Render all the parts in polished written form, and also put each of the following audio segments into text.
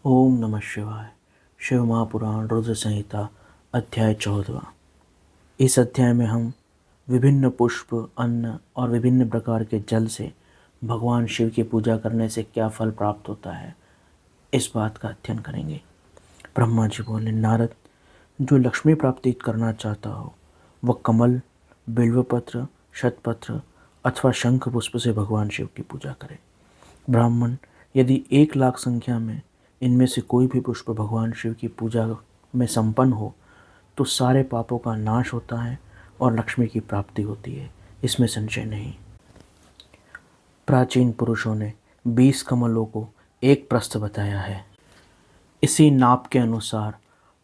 ओम नमः शिवाय। शिव महापुराण रुद्र संहिता अध्याय 14। इस अध्याय में हम विभिन्न पुष्प, अन्न और विभिन्न प्रकार के जल से भगवान शिव की पूजा करने से क्या फल प्राप्त होता है, इस बात का अध्ययन करेंगे। ब्रह्मा जी बोले, नारद, जो लक्ष्मी प्राप्ति करना चाहता हो वह कमल, बिल्वपत्र, शतपत्र अथवा शंख पुष्प से भगवान शिव की पूजा करे। ब्राह्मण, यदि 1,00,000 संख्या में इनमें से कोई भी पुष्प भगवान शिव की पूजा में संपन्न हो तो सारे पापों का नाश होता है और लक्ष्मी की प्राप्ति होती है, इसमें संशय नहीं। प्राचीन पुरुषों ने 20 कमलों को एक प्रस्थ बताया है। इसी नाप के अनुसार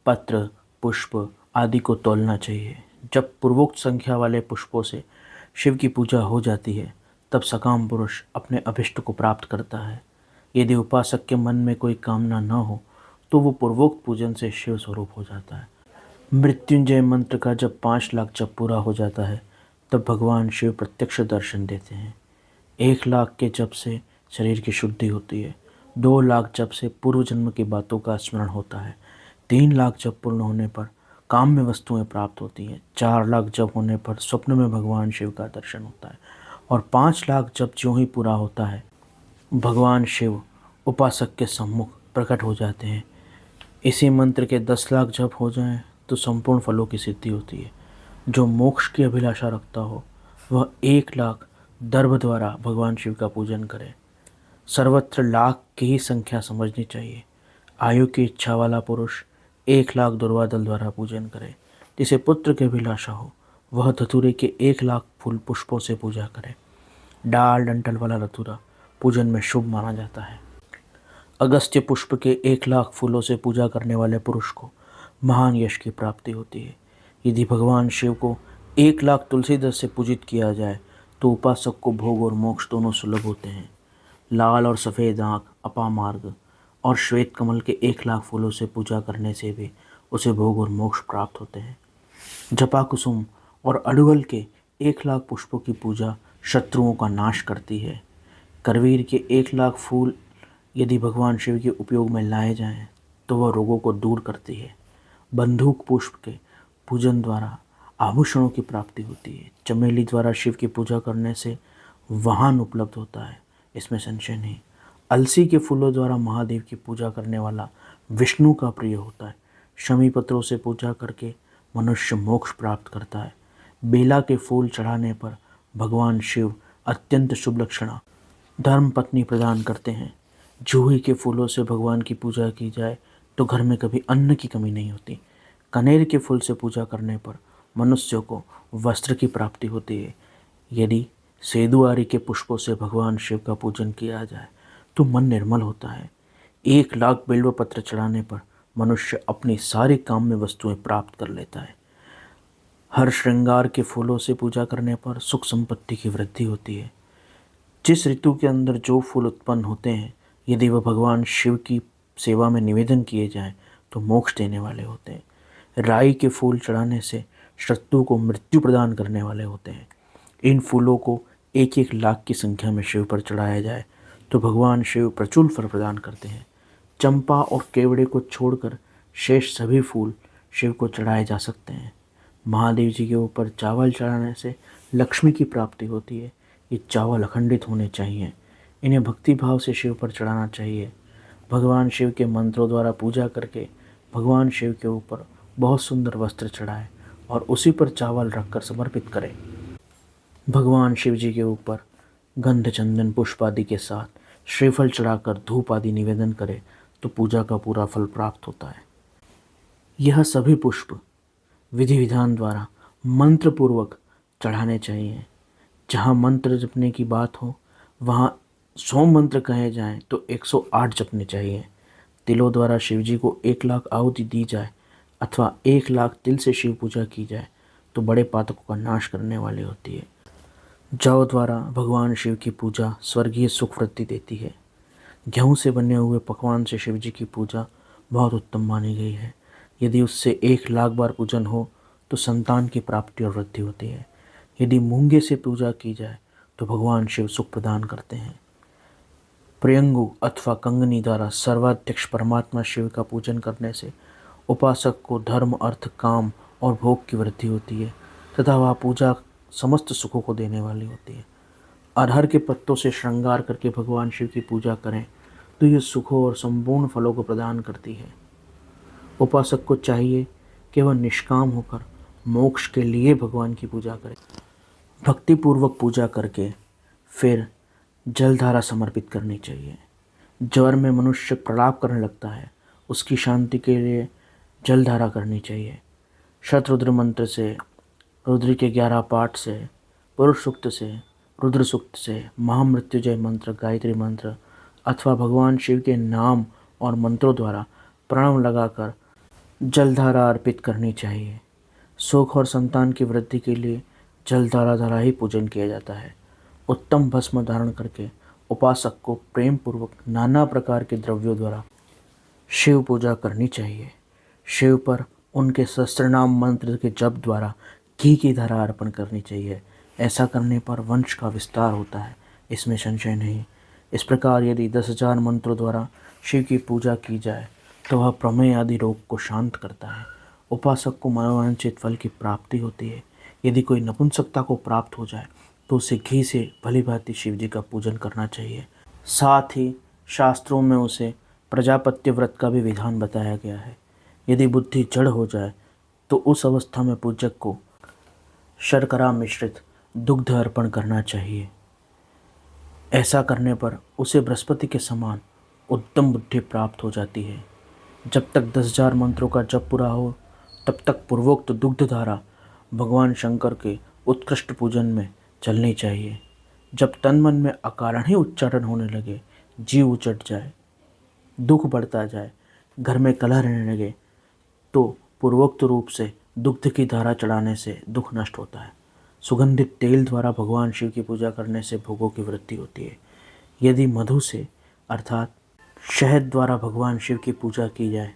पत्र, पुष्प आदि को तोलना चाहिए। जब पूर्वोक्त संख्या वाले पुष्पों से शिव की पूजा हो जाती है तब सकाम पुरुष अपने अभिष्ट को प्राप्त करता है। यदि उपासक के मन में कोई कामना न हो तो वो पूर्वोक्त पूजन से शिव स्वरूप हो जाता है। मृत्युंजय मंत्र का जब 5,00,000 जप पूरा हो जाता है तब भगवान शिव प्रत्यक्ष दर्शन देते हैं। 1,00,000 के जप से शरीर की शुद्धि होती है। 2,00,000 जप से पूर्व जन्म की बातों का स्मरण होता है। 3,00,000 जप पूर्ण होने पर काम्य वस्तुएं प्राप्त होती हैं। 4,00,000 जप होने पर स्वप्न में भगवान शिव का दर्शन होता है और 5,00,000 जप ज्यों ही पूरा होता है भगवान शिव उपासक के सम्मुख प्रकट हो जाते हैं। इसी मंत्र के 10,00,000 जप हो जाएं तो संपूर्ण फलों की सिद्धि होती है। जो मोक्ष की अभिलाषा रखता हो वह 1,00,000 दर्भ द्वारा भगवान शिव का पूजन करे। सर्वत्र लाख की ही संख्या समझनी चाहिए। आयु की इच्छा वाला पुरुष 1,00,000 दुर्वादल द्वारा पूजन करे। जिसे पुत्र की अभिलाषा हो वह धतूरे के 1,00,000 फूल पुष्पों से पूजा करे। डाल डंठल वाला धतूरा पूजन में शुभ माना जाता है। अगस्त्य पुष्प के 1,00,000 फूलों से पूजा करने वाले पुरुष को महान यश की प्राप्ति होती है। यदि भगवान शिव को 1,00,000 तुलसी दल से पूजित किया जाए तो उपासक को भोग और मोक्ष दोनों सुलभ होते हैं। लाल और सफ़ेद आँख, अपामार्ग और श्वेत कमल के 1,00,000 फूलों से पूजा करने से भी उसे भोग और मोक्ष प्राप्त होते हैं। जपा कुसुम और अड़ुल के 1,00,000 पुष्पों की पूजा शत्रुओं का नाश करती है। करवीर के 1,00,000 फूल यदि भगवान शिव के उपयोग में लाए जाएं तो वह रोगों को दूर करती है। बंदूक पुष्प के पूजन द्वारा आभूषणों की प्राप्ति होती है। चमेली द्वारा शिव की पूजा करने से वाहन उपलब्ध होता है, इसमें संशय नहीं। अलसी के फूलों द्वारा महादेव की पूजा करने वाला विष्णु का प्रिय होता है। शमी पत्रों से पूजा करके मनुष्य मोक्ष प्राप्त करता है। बेला के फूल चढ़ाने पर भगवान शिव अत्यंत शुभ लक्षणा धर्म पत्नी प्रदान करते हैं। जूही के फूलों से भगवान की पूजा की जाए तो घर में कभी अन्न की कमी नहीं होती। कनेर के फूल से पूजा करने पर मनुष्यों को वस्त्र की प्राप्ति होती है। यदि सेदुआरी के पुष्पों से भगवान शिव का पूजन किया जाए तो मन निर्मल होता है। 1,00,000 बिल्व पत्र चढ़ाने पर मनुष्य अपनी सारी काम्य वस्तुएं प्राप्त कर लेता है। हर श्रृंगार के फूलों से पूजा करने पर सुख संपत्ति की वृद्धि होती है। जिस ऋतु के अंदर जो फूल उत्पन्न होते हैं यदि वह भगवान शिव की सेवा में निवेदन किए जाएं तो मोक्ष देने वाले होते हैं। राई के फूल चढ़ाने से शत्रु को मृत्यु प्रदान करने वाले होते हैं। इन फूलों को 1,00,000 की संख्या में शिव पर चढ़ाया जाए तो भगवान शिव प्रचुर फल प्रदान करते हैं। चंपा और केवड़े को छोड़कर शेष सभी फूल शिव को चढ़ाए जा सकते हैं। महादेव जी के ऊपर चावल चढ़ाने से लक्ष्मी की प्राप्ति होती है। ये चावल अखंडित होने चाहिए। इन्हें भक्ति भाव से शिव पर चढ़ाना चाहिए। भगवान शिव के मंत्रों द्वारा पूजा करके भगवान शिव के ऊपर बहुत सुंदर वस्त्र चढ़ाएं और उसी पर चावल रखकर समर्पित करें। भगवान शिव जी के ऊपर गंध, चंदन, पुष्प आदि के साथ श्रीफल चढ़ाकर धूप आदि निवेदन करें तो पूजा का पूरा फल प्राप्त होता है। यह सभी पुष्प विधि विधान द्वारा मंत्र पूर्वक चढ़ाने चाहिए। जहाँ मंत्र जपने की बात हो वहाँ 100 मंत्र कहे जाएं तो 108 जपने चाहिए। तिलों द्वारा शिव जी को 1,00,000 आहुति दी जाए अथवा 1,00,000 तिल से शिव पूजा की जाए तो बड़े पातकों का नाश करने वाली होती है। जौ द्वारा भगवान शिव की पूजा स्वर्गीय सुख वृद्धि देती है। गेहूँ से बने हुए पकवान से शिव जी की पूजा बहुत उत्तम मानी गई है। यदि उससे 1,00,000 बार पूजन हो तो संतान की प्राप्ति और वृद्धि होती है। यदि मूंगे से पूजा की जाए तो भगवान शिव सुख प्रदान करते हैं। प्रियंगु अथवा कंगनी द्वारा सर्वाध्यक्ष परमात्मा शिव का पूजन करने से उपासक को धर्म, अर्थ, काम और भोग की वृद्धि होती है तथा वह पूजा समस्त सुखों को देने वाली होती है। अरहर के पत्तों से श्रृंगार करके भगवान शिव की पूजा करें तो ये सुखों और संपूर्ण फलों को प्रदान करती है। उपासक को चाहिए कि वह निष्काम होकर मोक्ष के लिए भगवान की पूजा करे। भक्तिपूर्वक पूजा करके फिर जलधारा समर्पित करनी चाहिए। ज्वर में मनुष्य प्रलाप करने लगता है, उसकी शांति के लिए जलधारा करनी चाहिए। शतरुद्र मंत्र से, रुद्र के 11 पाठ से, पुरुष सूक्त से, रुद्र सूक्त से, महामृत्युंजय मंत्र, गायत्री मंत्र अथवा भगवान शिव के नाम और मंत्रों द्वारा प्रणव लगाकर जलधारा अर्पित करनी चाहिए। सुख और संतान की वृद्धि के लिए जलधारा द्वारा ही पूजन किया जाता है। उत्तम भस्म धारण करके उपासक को प्रेम पूर्वक नाना प्रकार के द्रव्यों द्वारा शिव पूजा करनी चाहिए। शिव पर उनके सहस्त्रनाम मंत्र के जप द्वारा घी की धारा अर्पण करनी चाहिए। ऐसा करने पर वंश का विस्तार होता है, इसमें संशय नहीं। इस प्रकार यदि 10,000 मंत्रों द्वारा शिव की पूजा की जाए तो वह प्रमेय आदि रोग को शांत करता है। उपासक को मनोवांछित फल की प्राप्ति होती है। यदि कोई नपुंसकता को प्राप्त हो जाए तो उसे घी से भली भांति शिव जी का पूजन करना चाहिए। साथ ही शास्त्रों में उसे प्रजापत्य व्रत का भी विधान बताया गया है। यदि बुद्धि जड़ हो जाए तो उस अवस्था में पूजक को शर्करा मिश्रित दुग्ध अर्पण करना चाहिए। ऐसा करने पर उसे बृहस्पति के समान उत्तम बुद्धि प्राप्त हो जाती है। जब तक 10,000 मंत्रों का जप पूरा हो तब तक पूर्वोक्त दुग्ध धारा भगवान शंकर के उत्कृष्ट पूजन में चलनी चाहिए। जब तन मन में अकारण ही उच्चारण होने लगे, जीव उचट जाए, दुख बढ़ता जाए, घर में कलह रहने लगे तो पूर्वोक्त रूप से दुग्ध की धारा चढ़ाने से दुख नष्ट होता है। सुगंधित तेल द्वारा भगवान शिव की पूजा करने से भोगों की वृद्धि होती है। यदि मधु से अर्थात शहद द्वारा भगवान शिव की पूजा की जाए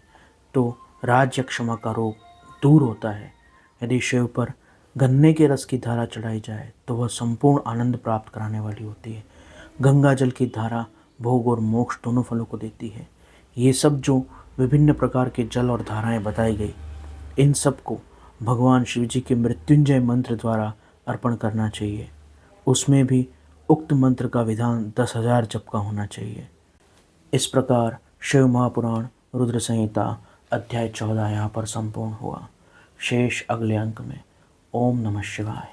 तो राज्य क्षमा का रोग दूर होता है। यदि शिव पर गन्ने के रस की धारा चढ़ाई जाए तो वह संपूर्ण आनंद प्राप्त कराने वाली होती है। गंगा जल की धारा भोग और मोक्ष दोनों फलों को देती है। ये सब जो विभिन्न प्रकार के जल और धाराएं बताई गई, इन सब को भगवान शिव जी के मृत्युंजय मंत्र द्वारा अर्पण करना चाहिए। उसमें भी उक्त मंत्र का विधान 10,000 जप का होना चाहिए। इस प्रकार शिव महापुराण रुद्र संहिता अध्याय 14 यहाँ पर संपूर्ण हुआ। शेष अगले अंक में। ओम नमः शिवाय।